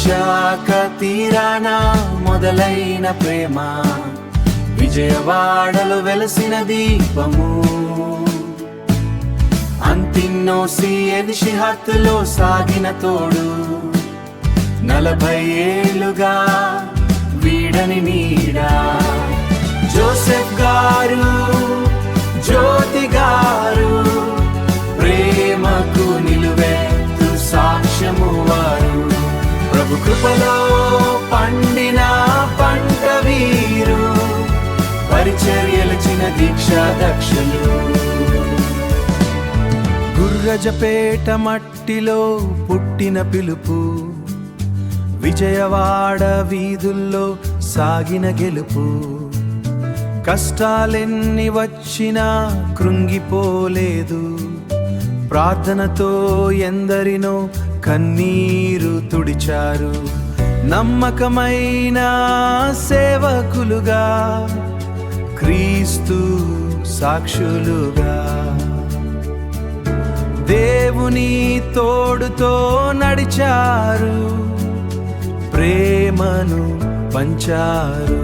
విశాఖ తీరాన మొదలైన ప్రేమ, విజయవాడలో వెలసిన దీపము. అంతిన్నోసి ఎన్షిహత్తులో సాగిన తోడు, 40 ఏళ్లుగా వీడని నీడా. జోసెఫ్ గారు, జ్యోతి గారు, ప్రేమకు నిలువెత్తు సాక్ష్యము వారు. ప్రభు కృపలో పండిన పంట వీరు, పరిచర్యలచిన దీక్షా దక్షులు. గుర్రజపేట మట్టిలో పుట్టిన పిలుపు, విజయవాడ వీధుల్లో సాగిన గెలుపు. కష్టాలెన్ని వచ్చినా కృంగిపోలేదు, ప్రార్థనతో ఎందరినో కన్నీరు తుడిచారు. నమ్మకమైన సేవకులుగా, క్రీస్తు సాక్షులుగా, దేవుని తోడుతో నడిచారు, ప్రేమను పంచారు.